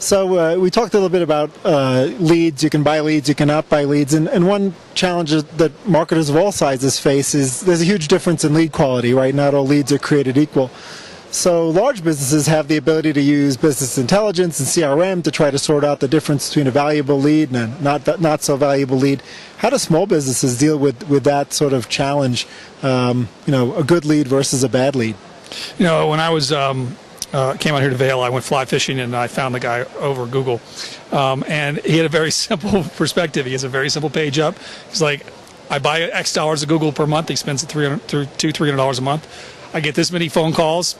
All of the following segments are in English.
So we talked a little bit about leads. You can buy leads, you cannot buy leads. And one challenge that marketers of all sizes face is there's a huge difference in lead quality, right? Not all leads are created equal. So large businesses have the ability to use business intelligence and CRM to try to sort out the difference between a valuable lead and a not so valuable lead. How do small businesses deal with that sort of challenge? A good lead versus a bad lead? When I was came out here to Vail, I went fly fishing and I found the guy over Google, and he had a very simple perspective. He has a very simple page up. He's like, I buy X dollars of Google per month. He spends $300 a month. I get this many phone calls.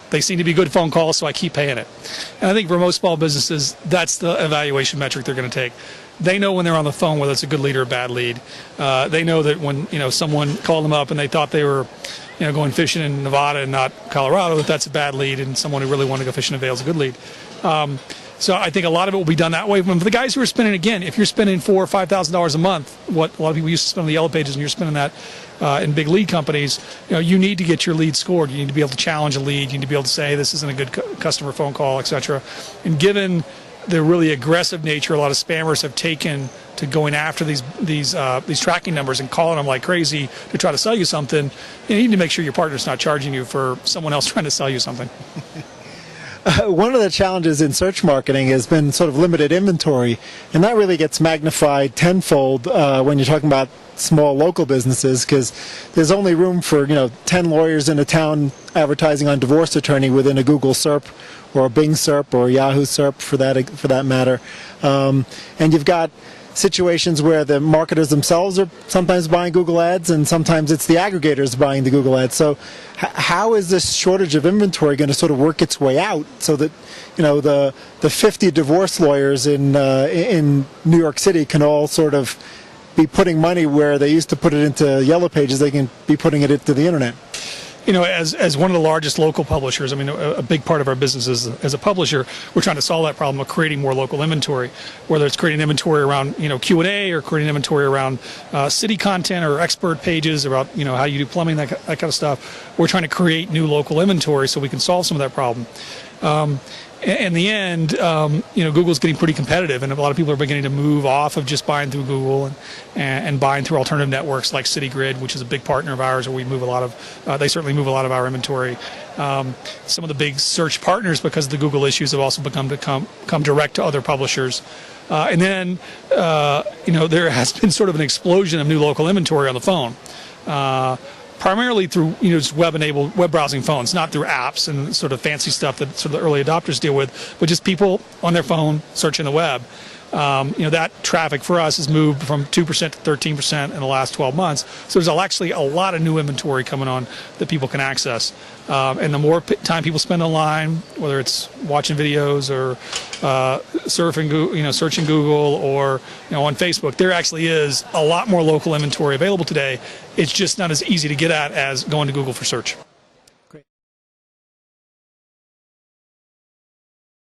They seem to be good phone calls, so I keep paying it. And I think for most small businesses, that's the evaluation metric they're going to take. They know when they're on the phone whether it's a good lead or a bad lead. They know that when someone called them up and they thought they were going fishing in Nevada and not Colorado, that's a bad lead, and someone who really wanted to go fishing in Vail is a good lead. So I think a lot of it will be done that way. For the guys who are spending, again, if you're spending $4,000 or $5,000 a month, what a lot of people used to spend on the Yellow Pages, and you're spending that in big lead companies, you need to get your lead scored. You need to be able to challenge a lead. You need to be able to say this isn't a good customer phone call, etc. And given the really aggressive nature a lot of spammers have taken to going after these tracking numbers and calling them like crazy to try to sell you something, you need to make sure your partner's not charging you for someone else trying to sell you something. One of the challenges in search marketing has been sort of limited inventory, and that really gets magnified tenfold when you're talking about small local businesses, because there's only room for 10 lawyers in a town advertising on divorce attorney within a Google SERP or a Bing SERP or a Yahoo SERP for that matter, and you've got situations where the marketers themselves are sometimes buying Google ads and sometimes it's the aggregators buying the Google ads. So how is this shortage of inventory going to sort of work its way out so that the 50 divorce lawyers in New York City can all sort of be putting money where they used to put it into Yellow Pages, they can be putting it into the internet? As one of the largest local publishers, a big part of our business is as a publisher, we're trying to solve that problem of creating more local inventory, whether it's creating inventory around, Q&A or creating inventory around city content or expert pages about, how you do plumbing, that kind of stuff. We're trying to create new local inventory so we can solve some of that problem. In the end, Google's getting pretty competitive, and a lot of people are beginning to move off of just buying through Google and buying through alternative networks like CityGrid, which is a big partner of ours, where we move a lot of, they certainly move a lot of our inventory. Some of the big search partners, because of the Google issues, have also come direct to other publishers. And then, there has been sort of an explosion of new local inventory on the phone. Primarily through just web-enabled web browsing phones, not through apps and sort of fancy stuff that sort of the early adopters deal with, but just people on their phone searching the web. That traffic for us has moved from 2% to 13% in the last 12 months. So there's actually a lot of new inventory coming on that people can access. And the more time people spend online, whether it's watching videos or surfing, searching Google or on Facebook, there actually is a lot more local inventory available today. It's just not as easy to get at as going to Google for search.